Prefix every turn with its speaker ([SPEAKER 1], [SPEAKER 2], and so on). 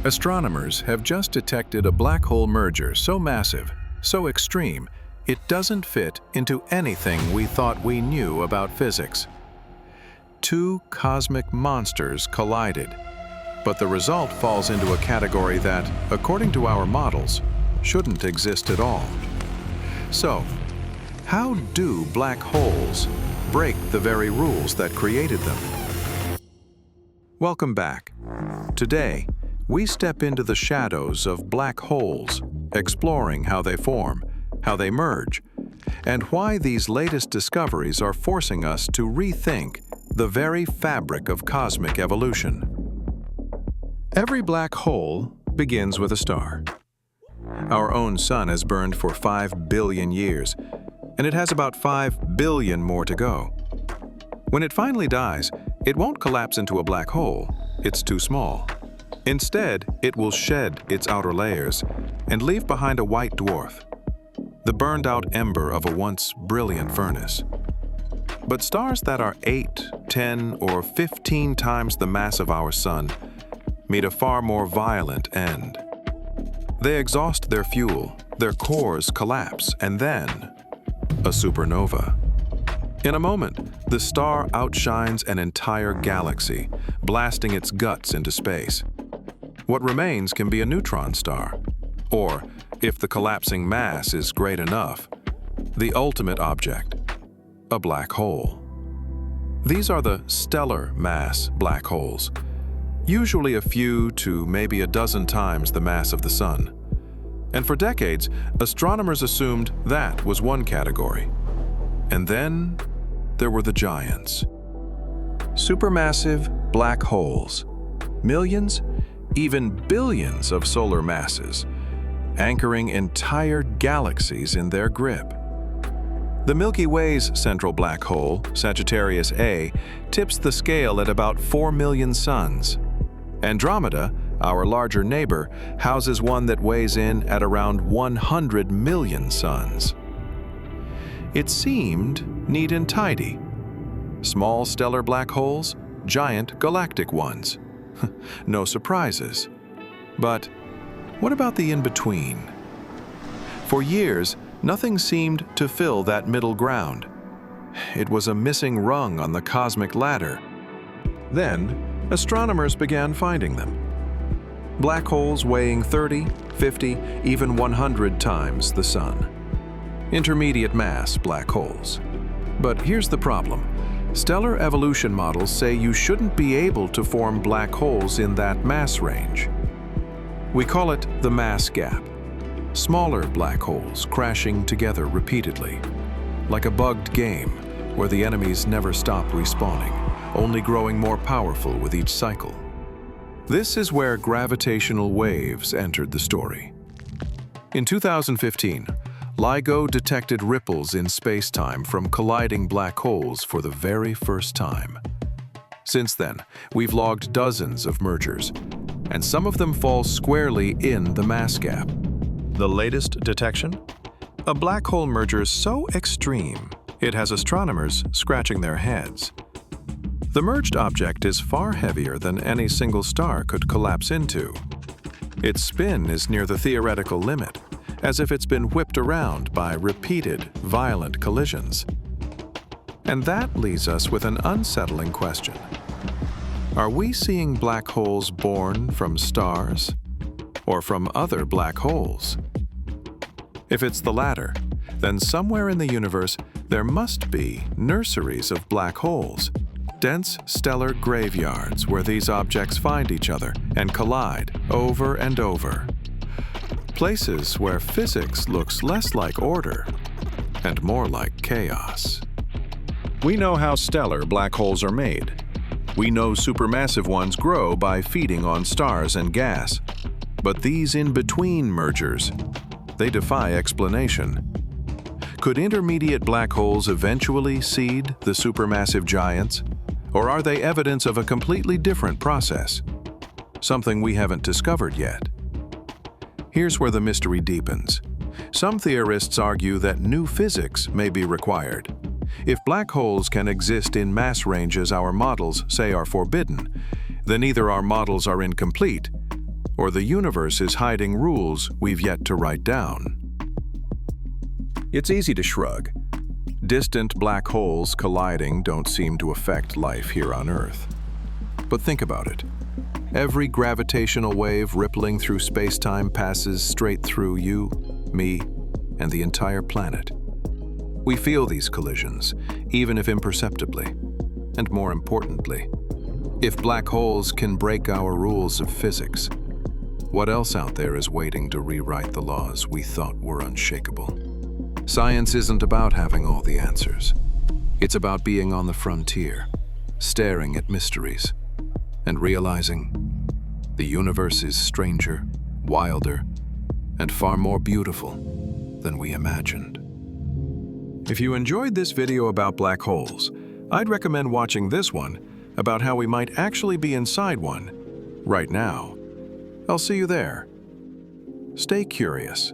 [SPEAKER 1] Astronomers have just detected a black hole merger so massive, so extreme, it doesn't fit into anything we thought we knew about physics. Two cosmic monsters collided, but the result falls into a category that, according to our models, shouldn't exist at all. So, how do black holes break the very rules that created them? Welcome back. Today, we step into the shadows of black holes, exploring how they form, how they merge, and why these latest discoveries are forcing us to rethink the very fabric of cosmic evolution. Every black hole begins with a star. Our own sun has burned for 5 billion years, and it has about 5 billion more to go. When it finally dies, it won't collapse into a black hole. It's too small. Instead, it will shed its outer layers and leave behind a white dwarf, the burned-out ember of a once brilliant furnace. But stars that are 8, 10, or 15 times the mass of our sun meet a far more violent end. They exhaust their fuel, their cores collapse, and then a supernova. In a moment, the star outshines an entire galaxy, blasting its guts into space. What remains can be a neutron star, or, if the collapsing mass is great enough, the ultimate object, a black hole. These are the stellar mass black holes, usually a few to maybe a dozen times the mass of the sun. And for decades, astronomers assumed that was one category. And then there were the giants. Supermassive black holes, millions, even billions of solar masses, anchoring entire galaxies in their grip. The Milky Way's central black hole, Sagittarius A, tips the scale at about 4 million suns. Andromeda, our larger neighbor, houses one that weighs in at around 100 million suns. It seemed neat and tidy. Small stellar black holes, giant galactic ones. No surprises. But what about the in-between? For years, nothing seemed to fill that middle ground. It was a missing rung on the cosmic ladder. Then, astronomers began finding them. Black holes weighing 30, 50, even 100 times the sun. Intermediate mass black holes. But here's the problem. Stellar evolution models say you shouldn't be able to form black holes in that mass range. We call it the mass gap. Smaller black holes crashing together repeatedly, like a bugged game where the enemies never stop respawning, only growing more powerful with each cycle. This is where gravitational waves entered the story. In 2015, LIGO detected ripples in space-time from colliding black holes for the very first time. Since then, we've logged dozens of mergers, and some of them fall squarely in the mass gap. The latest detection? A black hole merger so extreme, it has astronomers scratching their heads. The merged object is far heavier than any single star could collapse into. Its spin is near the theoretical limit, as if it's been whipped around by repeated, violent collisions. And that leaves us with an unsettling question. Are we seeing black holes born from stars, or from other black holes? If it's the latter, then somewhere in the universe there must be nurseries of black holes, dense stellar graveyards where these objects find each other and collide over and over. Places where physics looks less like order and more like chaos. We know how stellar black holes are made. We know supermassive ones grow by feeding on stars and gas. But these in-between mergers, they defy explanation. Could intermediate black holes eventually seed the supermassive giants? Or are they evidence of a completely different process? Something we haven't discovered yet. Here's where the mystery deepens. Some theorists argue that new physics may be required. If black holes can exist in mass ranges our models say are forbidden, then either our models are incomplete, or the universe is hiding rules we've yet to write down. It's easy to shrug. Distant black holes colliding don't seem to affect life here on Earth. But think about it. Every gravitational wave rippling through space-time passes straight through you, me, and the entire planet. We feel these collisions, even if imperceptibly. And more importantly, if black holes can break our rules of physics, what else out there is waiting to rewrite the laws we thought were unshakable? Science isn't about having all the answers. It's about being on the frontier, staring at mysteries, and realizing the universe is stranger, wilder, and far more beautiful than we imagined. If you enjoyed this video about black holes, I'd recommend watching this one about how we might actually be inside one right now. I'll see you there. Stay curious.